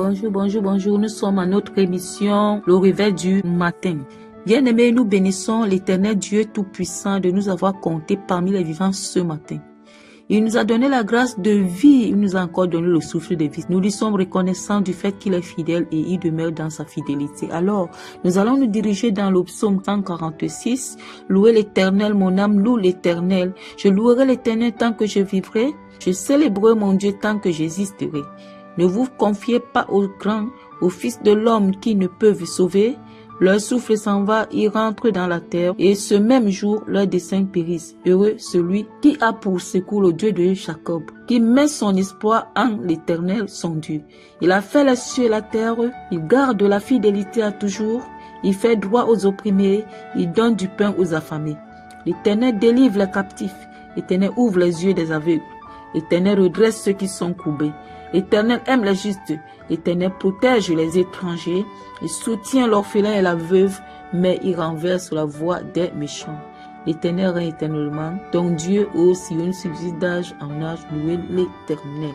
Bonjour, bonjour, bonjour. Nous sommes à notre émission, le réveil du matin. Bien-aimés, nous bénissons l'Éternel Dieu Tout-Puissant de nous avoir comptés parmi les vivants ce matin. Il nous a donné la grâce de vie, il nous a encore donné le souffle de vie. Nous lui sommes reconnaissants du fait qu'il est fidèle et il demeure dans sa fidélité. Alors, nous allons nous diriger dans le psaume 146. Louez l'Éternel, mon âme loue l'Éternel. Je louerai l'Éternel tant que je vivrai. Je célébrerai mon Dieu tant que j'existerai. Ne vous confiez pas aux grands, aux fils de l'homme qui ne peuvent sauver. Leur souffle s'en va, ils rentrent dans la terre, et ce même jour, leurs desseins périssent. Heureux celui qui a pour secours le Dieu de Jacob, qui met son espoir en l'Éternel, son Dieu. Il a fait les cieux et la terre, il garde la fidélité à toujours, il fait droit aux opprimés, il donne du pain aux affamés. L'Éternel délivre les captifs, l'Éternel ouvre les yeux des aveugles, l'Éternel redresse ceux qui sont courbés. L'Éternel aime les justes, l'Éternel protège les étrangers, il soutient l'orphelin et la veuve, mais il renverse la voie des méchants. L'Éternel règne éternellement, ton Dieu, ô Sion, subsiste d'âge en âge, louez l'Éternel.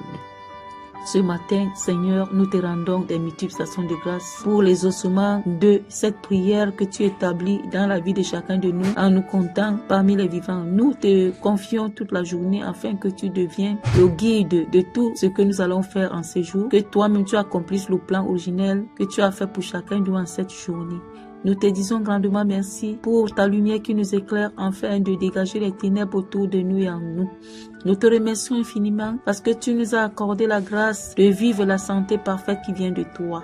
Ce matin, Seigneur, nous te rendons des multiples actions de grâce pour les ossements de cette prière que tu établis dans la vie de chacun de nous en nous comptant parmi les vivants. Nous te confions toute la journée afin que tu deviennes le guide de tout ce que nous allons faire en ces jours, que toi-même tu accomplisses le plan originel que tu as fait pour chacun de nous en cette journée. Nous te disons grandement merci pour ta lumière qui nous éclaire afin de dégager les ténèbres autour de nous et en nous. Nous te remercions infiniment parce que tu nous as accordé la grâce de vivre la santé parfaite qui vient de toi.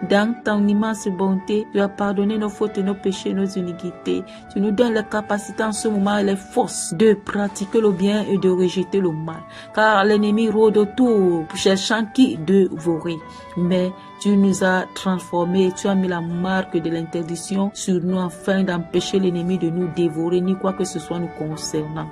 Dans ton immense bonté, tu as pardonné nos fautes et nos péchés, nos iniquités. Tu nous donnes les capacités en ce moment et les forces de pratiquer le bien et de rejeter le mal. Car l'ennemi rôde autour, cherchant qui dévorer. Mais tu nous as transformés, tu as mis la marque de l'interdiction sur nous afin d'empêcher l'ennemi de nous dévorer ni quoi que ce soit nous concernant.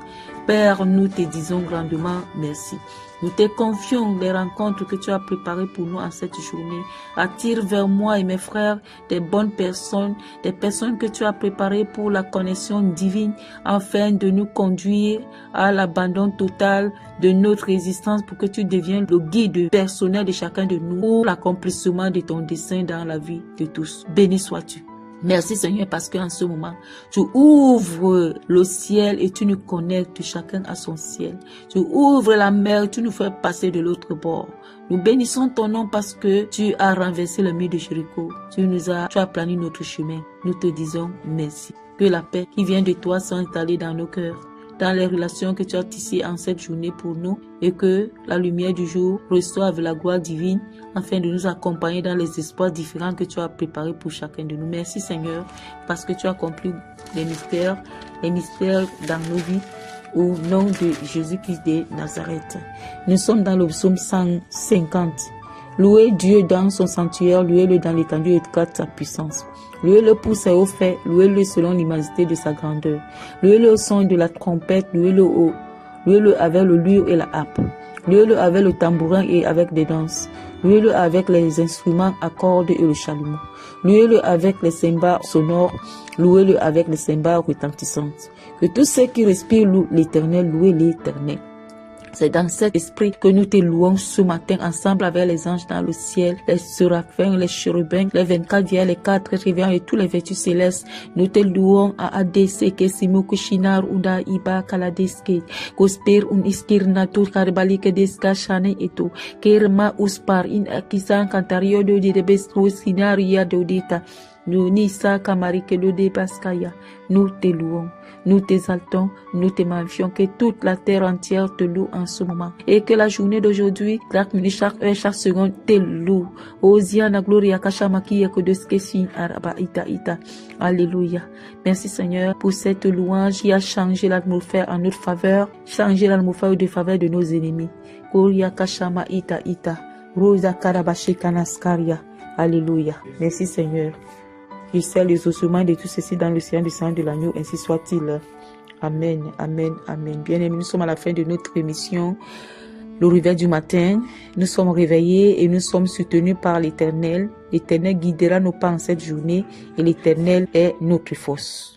Père, nous te disons grandement merci. Nous te confions les rencontres que tu as préparées pour nous en cette journée. Attire vers moi et mes frères des bonnes personnes, des personnes que tu as préparées pour la connexion divine afin de nous conduire à l'abandon total de notre existence pour que tu deviennes le guide personnel de chacun de nous pour l'accomplissement de ton dessein dans la vie de tous. Béni sois-tu. Merci Seigneur parce qu'en ce moment, tu ouvres le ciel et tu nous connectes chacun à son ciel. Tu ouvres la mer, tu nous fais passer de l'autre bord. Nous bénissons ton nom parce que tu as renversé le mur de Jéricho. Tu as plani notre chemin. Nous te disons merci. Que la paix qui vient de toi soit installée dans nos cœurs, dans les relations que tu as tissées en cette journée pour nous et que la lumière du jour reçoive la gloire divine afin de nous accompagner dans les espoirs différents que tu as préparés pour chacun de nous. Merci Seigneur parce que tu as accompli les mystères dans nos vies au nom de Jésus-Christ de Nazareth. Nous sommes dans le psaume 150. Louez Dieu dans son sanctuaire, louez-le dans l'étendue et de sa puissance. Louez-le pour ses hauts faits, louez-le selon l'immensité de sa grandeur. Louez-le au son de la trompette, louez-le avec le lyre et la harpe. Louez-le avec le tambourin et avec des danses. Louez-le avec les instruments à cordes et le chalumeau. Louez-le avec les cymbales sonores. Louez-le avec les cymbales retentissantes. Que tous ceux qui respirent louent l'Éternel, louez l'Éternel. C'est dans cet esprit que nous te louons ce matin ensemble avec les anges dans le ciel, les séraphins, les chérubins, les 24 vieilles, les 4 réveillants et tous les vertus célestes. Nous te louons à ADC, Kesimo Kushinar, Uda Iba Kaladeske, Kospir un Iskir Natur Karbali Kedeska Shane Eto, Kerma Uspar in Akisan Kantario de Debesco Sinaria Dodita. Nous Nisa Kamarike de Baskaya, nous te louons, nous t'exaltons, nous te magnifions, que toute la terre entière te loue en ce moment. Et que la journée d'aujourd'hui, chaque minute, chaque heure, chaque seconde, te loue. Osiana Gloria Kashamaki Yakodeski Araba Ita Ita. Alléluia. Merci Seigneur pour cette louange qui a changé l'atmosphère en notre faveur, changé l'atmosphère de faveur de nos ennemis. Gloria Kashama Ita Ita. Rosa Karabashi Kanaskaria. Alléluia. Merci Seigneur. Je scelle les ossements de tout ceci dans le sang du sang de l'agneau, ainsi soit-il. Amen, amen, amen. Bien-aimés, nous sommes à la fin de notre émission, le réveil du matin. Nous sommes réveillés et nous sommes soutenus par l'Éternel. L'Éternel guidera nos pas en cette journée et l'Éternel est notre force.